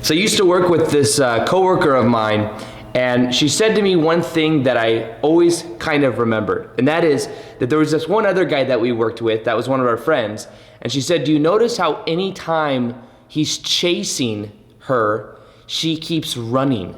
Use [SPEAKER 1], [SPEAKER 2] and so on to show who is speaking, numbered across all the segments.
[SPEAKER 1] So I used to work with this coworker of mine, and she said to me one thing that I always kind of remembered, and that is that there was this one other guy that we worked with that was one of our friends, and she said, do you notice how anytime he's chasing her, she keeps running?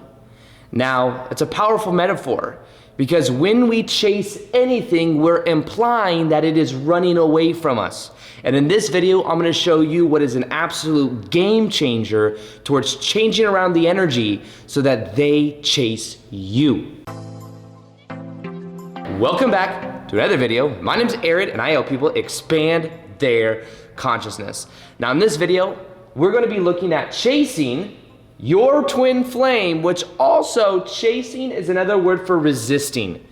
[SPEAKER 1] Now, it's a powerful metaphor, because when we chase anything, we're implying that it is running away from us. And in this video, I'm gonna show you what is an absolute game changer towards changing around the energy so that they chase you. Welcome back to another video. My name's Aaron, and I help people expand their consciousness. Now in this video, we're gonna be looking at chasing your twin flame, which also chasing is another word for resisting.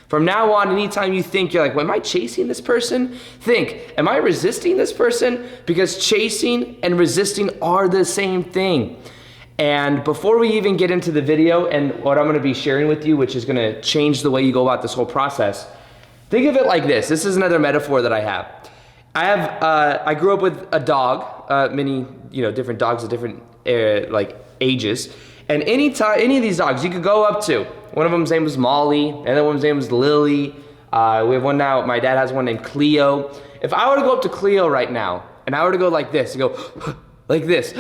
[SPEAKER 1] From now on, anytime you think you're like, well, am I chasing this person? Think, am I resisting this person? Because chasing and resisting are the same thing. And before we even get into the video and what I'm gonna be sharing with you, which is gonna change the way you go about this whole process, think of it like this. This is another metaphor that I have. I grew up with a dog, many different dogs of different ages. And any of these dogs you could go up to, one of them's name was Molly, and the other one's name was Lily. We have one now, my dad has one named Cleo. If I were to go up to Cleo right now, and I were to go like this, and go like this,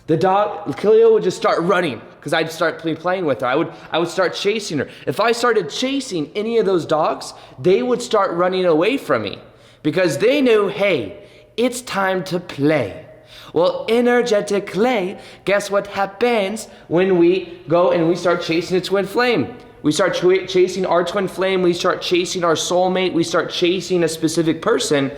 [SPEAKER 1] the dog, Cleo would just start running, because I'd start playing with her. I would start chasing her. If I started chasing any of those dogs, they would start running away from me, because they knew, hey, it's time to play. Well, energetically, guess what happens when we go and we start chasing a twin flame? We start chasing our twin flame, we start chasing our soulmate, we start chasing a specific person.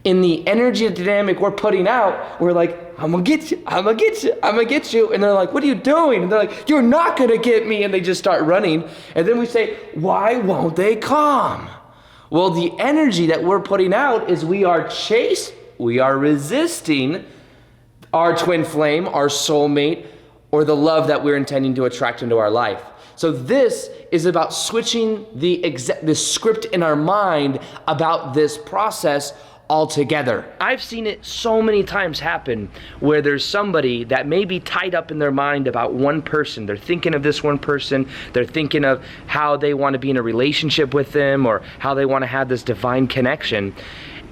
[SPEAKER 1] In the energy dynamic we're putting out, we're like, I'm gonna get you, I'm gonna get you, I'm gonna get you. And they're like, what are you doing? And they're like, you're not gonna get me. And they just start running. And then we say, why won't they come? Well, the energy that we're putting out is we are resisting our twin flame, our soulmate, or the love that we're intending to attract into our life. So this is about switching the script in our mind about this process altogether. I've seen it so many times happen where there's somebody that may be tied up in their mind about one person. They're thinking of this one person. They're thinking of how they want to be in a relationship with them, or how they want to have this divine connection.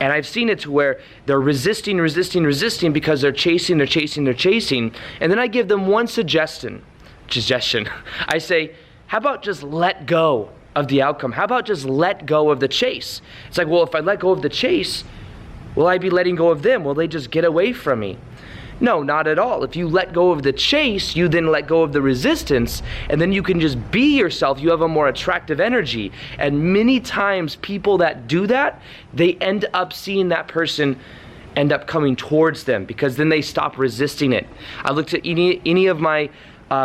[SPEAKER 1] And I've seen it to where they're resisting because they're chasing. And then I give them one suggestion. I say, how about just let go of the outcome? How about just let go of the chase? It's like, well, if I let go of the chase, will I be letting go of them? Will they just get away from me? No, not at all. If you let go of the chase, you then let go of the resistance, and then you can just be yourself. You have a more attractive energy. And many times people that do that, they end up seeing that person end up coming towards them, because then they stop resisting it. I looked at any of my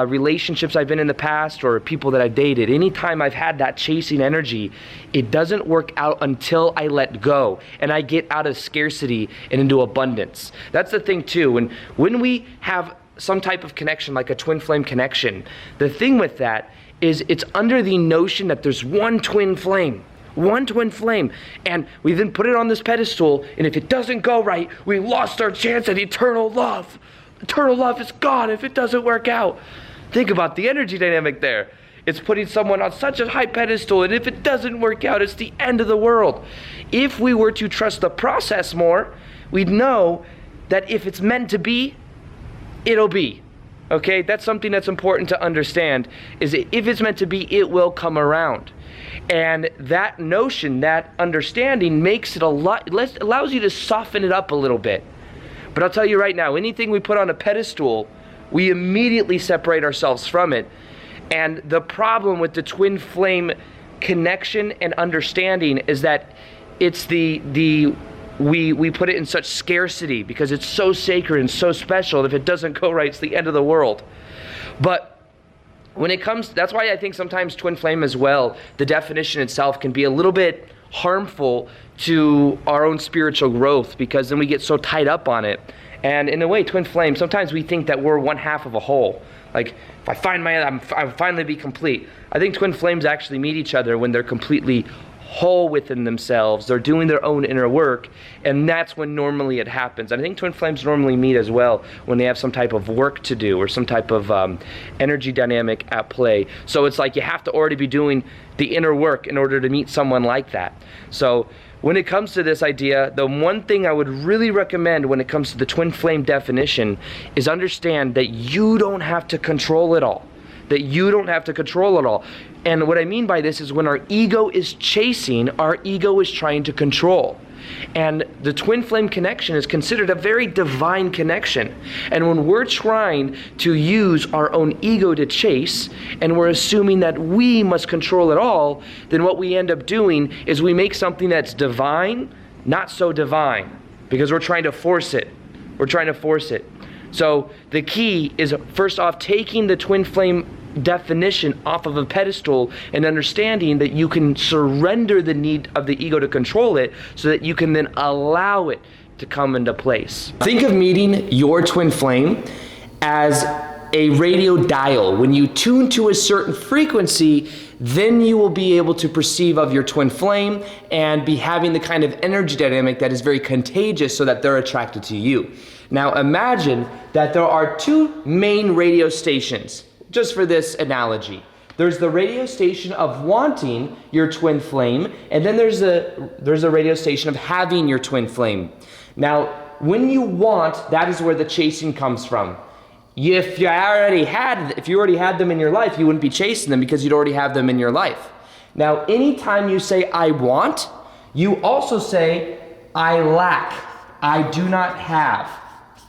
[SPEAKER 1] relationships I've been in the past, or people that I've dated. Anytime I've had that chasing energy, it doesn't work out until I let go and I get out of scarcity and into abundance. That's the thing too. When we have some type of connection, like a twin flame connection, the thing with that is it's under the notion that there's one twin flame, and we then put it on this pedestal, and if it doesn't go right, we lost our chance at eternal love. Eternal love is gone if it doesn't work out. Think about the energy dynamic there. It's putting someone on such a high pedestal, and if it doesn't work out, it's the end of the world. If we were to trust the process more, we'd know that if it's meant to be, it'll be. Okay, that's something that's important to understand, is that if it's meant to be, it will come around. And that notion, that understanding makes it allows you to soften it up a little bit. But I'll tell you right now, anything we put on a pedestal, we immediately separate ourselves from it. And the problem with the twin flame connection and understanding is that it's we put it in such scarcity because it's so sacred and so special, and if it doesn't go right, it's the end of the world. But when it comes, that's why I think sometimes twin flame as well, the definition itself can be a little bit harmful to our own spiritual growth, because then we get so tied up on it. And in a way, twin flame, sometimes we think that we're one half of a whole. Like, if I find I'll finally be complete. I think twin flames actually meet each other when they're completely whole within themselves. They're doing their own inner work, and that's when normally it happens. And I think twin flames normally meet as well when they have some type of work to do or some type of energy dynamic at play. So it's like you have to already be doing the inner work in order to meet someone like that. So when it comes to this idea, the one thing I would really recommend when it comes to the twin flame definition is understand that you don't have to control it all. That you don't have to control it all. And what I mean by this is when our ego is chasing, our ego is trying to control. And the twin flame connection is considered a very divine connection. And when we're trying to use our own ego to chase, and we're assuming that we must control it all, then what we end up doing is we make something that's divine, not so divine, because we're trying to force it. We're trying to force it. So the key is, first off, taking the twin flame definition off of a pedestal and understanding that you can surrender the need of the ego to control it so that you can then allow it to come into place. Think of meeting your twin flame as a radio dial. When you tune to a certain frequency, then you will be able to perceive of your twin flame and be having the kind of energy dynamic that is very contagious so that they're attracted to you. Now imagine that there are two main radio stations, just for this analogy. There's the radio station of wanting your twin flame, and then there's a radio station of having your twin flame. Now, when you want, that is where the chasing comes from. If you already had them in your life, you wouldn't be chasing them because you'd already have them in your life. Now, anytime you say I want, you also say I lack, I do not have.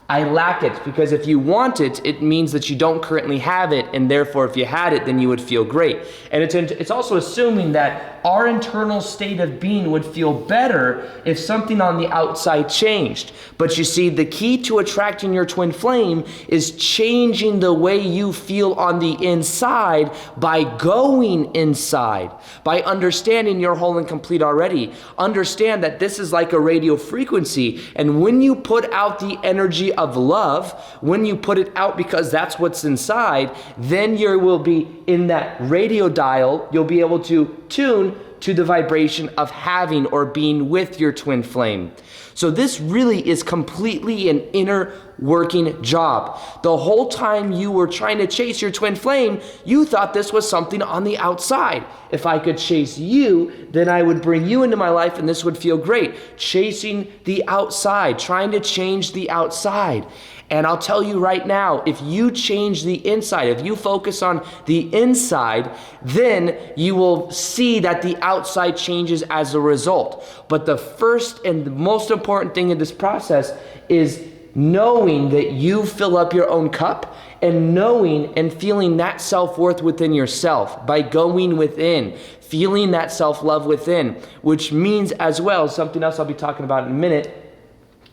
[SPEAKER 1] I lack it, because if you want it, it means that you don't currently have it, and therefore if you had it, then you would feel great. And it's also assuming that our internal state of being would feel better if something on the outside changed. But you see, the key to attracting your twin flame is changing the way you feel on the inside by going inside, by understanding you're whole and complete already. Understand that this is like a radio frequency, and when you put out the energy of love, when you put it out because that's what's inside, then you will be in that radio dial, you'll be able to tune to the vibration of having or being with your twin flame. So this really is completely an inner working job. The whole time you were trying to chase your twin flame, you thought this was something on the outside. If I could chase you, then I would bring you into my life and this would feel great. Chasing the outside, trying to change the outside. And I'll tell you right now, if you change the inside, if you focus on the inside, then you will see that the outside changes as a result. But the first and the most important thing in this process is knowing that you fill up your own cup, and knowing and feeling that self-worth within yourself by going within, feeling that self-love within, which means as well, something else I'll be talking about in a minute,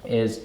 [SPEAKER 1] is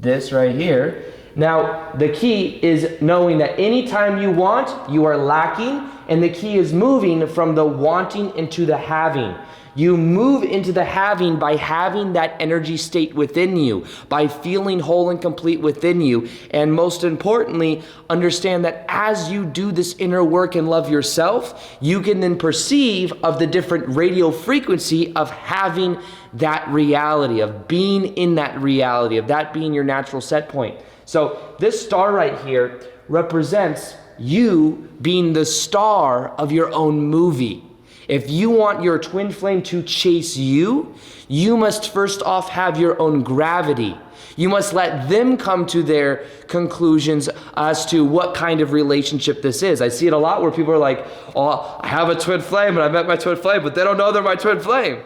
[SPEAKER 1] this right here. Now, the key is knowing that anytime you want, you are lacking, and the key is moving from the wanting into the having. You move into the having by having that energy state within you, by feeling whole and complete within you. And most importantly, understand that as you do this inner work and love yourself, you can then perceive of the different radio frequency of having that reality, of being in that reality, of that being your natural set point. So this star right here represents you being the star of your own movie. If you want your twin flame to chase you, you must first off have your own gravity. You must let them come to their conclusions as to what kind of relationship this is. I see it a lot where people are like, oh, I have a twin flame and I met my twin flame, but they don't know they're my twin flame.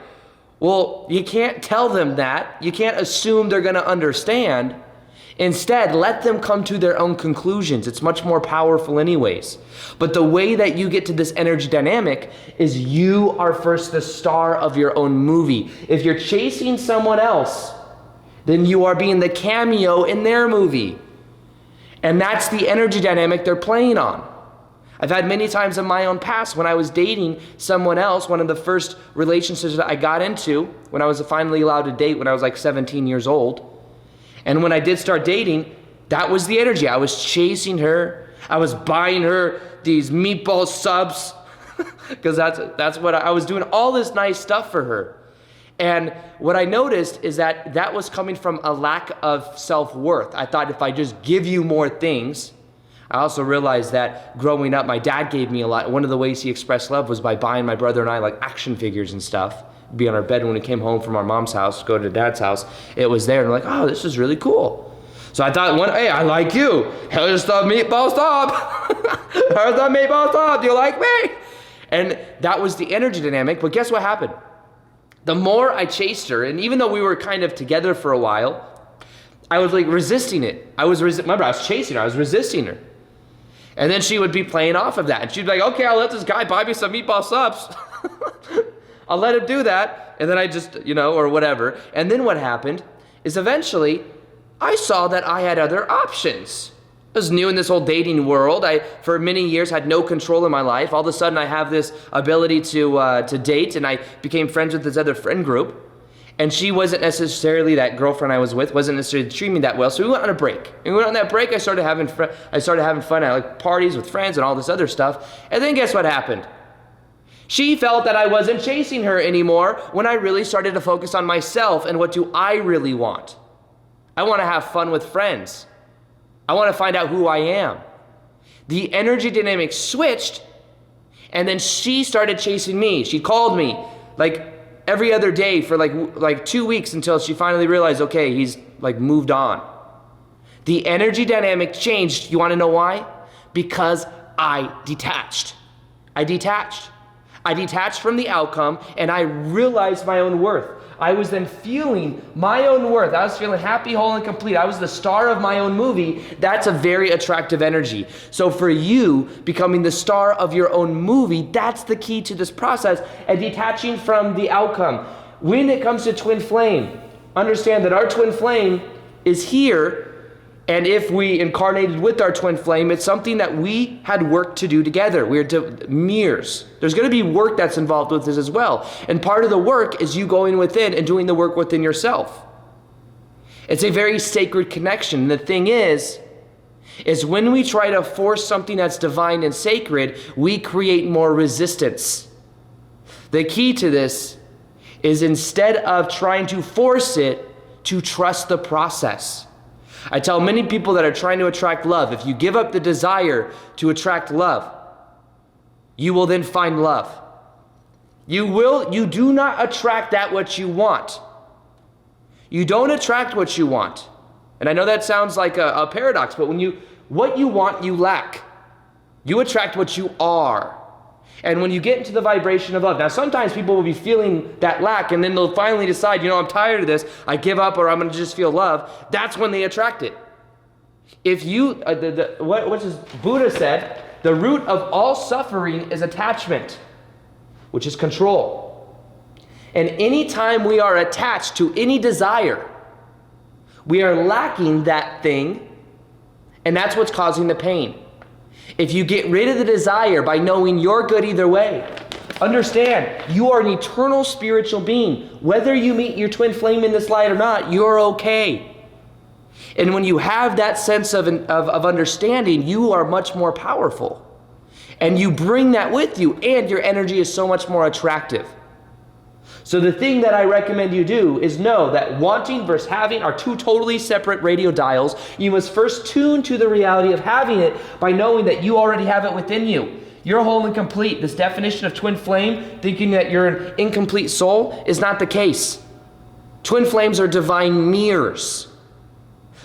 [SPEAKER 1] Well, you can't tell them that. You can't assume they're going to understand. Instead, let them come to their own conclusions. It's much more powerful anyways. But the way that you get to this energy dynamic is you are first the star of your own movie. If you're chasing someone else, then you are being the cameo in their movie. And that's the energy dynamic they're playing on. I've had many times in my own past when I was dating someone else, one of the first relationships that I got into, when I was finally allowed to date when I was like 17 years old. And when I did start dating, that was the energy. I was chasing her. I was buying her these meatball subs. Because that's what I was doing, all this nice stuff for her. And what I noticed is that was coming from a lack of self-worth. I thought if I just give you more things. I also realized that growing up, my dad gave me a lot. One of the ways he expressed love was by buying my brother and I like action figures and stuff. Be on our bed when we came home from our mom's house, go to dad's house. It was there, and we're like, oh, this is really cool. So I thought, hey, I like you. Here's the meatball stop. Here's the meatball stop. Do you like me? And that was the energy dynamic. But guess what happened? The more I chased her, and even though we were kind of together for a while, I was like resisting it. Remember, I was chasing her. I was resisting her. And then she would be playing off of that. And she'd be like, okay, I'll let this guy buy me some meatball subs. I'll let him do that. And then I just, or whatever. And then what happened is eventually I saw that I had other options. I was new in this whole dating world. I, for many years, had no control in my life. All of a sudden, I have this ability to date, and I became friends with this other friend group. And she wasn't necessarily, that girlfriend I was with, wasn't necessarily treating me that well. So we went on a break. And we went on that break. I started having fun at like parties with friends and all this other stuff. And then guess what happened? She felt that I wasn't chasing her anymore when I really started to focus on myself and what do I really want. I want to have fun with friends. I want to find out who I am. The energy dynamic switched, and then she started chasing me. She called me like every other day for like 2 weeks until she finally realized, okay, he's like moved on. The energy dynamic changed. You want to know why? Because I detached. I detached from the outcome, and I realized my own worth. I was then feeling my own worth. I was feeling happy, whole, and complete. I was the star of my own movie. That's a very attractive energy. So for you, becoming the star of your own movie, that's the key to this process, and detaching from the outcome. When it comes to twin flame, understand that our twin flame is here, and if we incarnated with our twin flame, it's something that we had work to do together. We're mirrors. There's going to be work that's involved with this as well. And part of the work is you going within and doing the work within yourself. It's a very sacred connection. The thing is when we try to force something that's divine and sacred, we create more resistance. The key to this is instead of trying to force it, to trust the process. I tell many people that are trying to attract love, if you give up the desire to attract love, you will then find love. You do not attract that what you want. You don't attract what you want. And I know that sounds like a paradox, but what you want, you lack. You attract what you are. And when you get into the vibration of love, now sometimes people will be feeling that lack, and then they'll finally decide, I'm tired of this, I give up, or I'm going to just feel love. That's when they attract it. If you, what is Buddha said, the root of all suffering is attachment, which is control. And anytime we are attached to any desire, we are lacking that thing, and that's what's causing the pain. If you get rid of the desire by knowing you're good either way, understand you are an eternal spiritual being. Whether you meet your twin flame in this light or not, you're okay. And when you have that sense of understanding, you are much more powerful. And you bring that with you, and your energy is so much more attractive. So the thing that I recommend you do is know that wanting versus having are two totally separate radio dials. You must first tune to the reality of having it by knowing that you already have it within you. You're whole and complete. This definition of twin flame, thinking that you're an incomplete soul, is not the case. Twin flames are divine mirrors.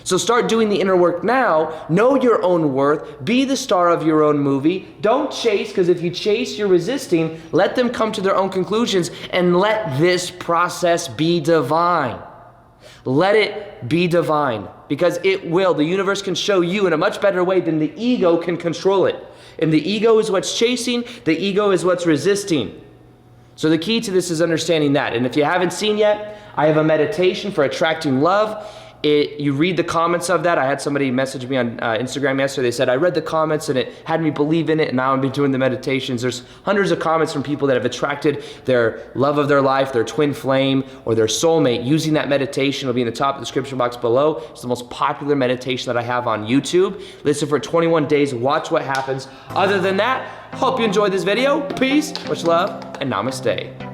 [SPEAKER 1] So start doing the inner work now. Know your own worth. Be the star of your own movie. Don't chase, because if you chase, you're resisting. Let them come to their own conclusions, and let this process be divine. Let it be divine, because it will. The universe can show you in a much better way than the ego can control it. And the ego is what's chasing. The ego is what's resisting. So the key to this is understanding that. And if you haven't seen yet, I have a meditation for attracting love. You read the comments of that. I had somebody message me on Instagram yesterday. They said, I read the comments and it had me believe in it, and now I've been doing the meditations. There's hundreds of comments from people that have attracted their love of their life, their twin flame, or their soulmate using that meditation. It'll be in the top of the description box below. It's the most popular meditation that I have on YouTube. Listen for 21 days, watch what happens. Other than that, hope you enjoyed this video. Peace, much love, and namaste.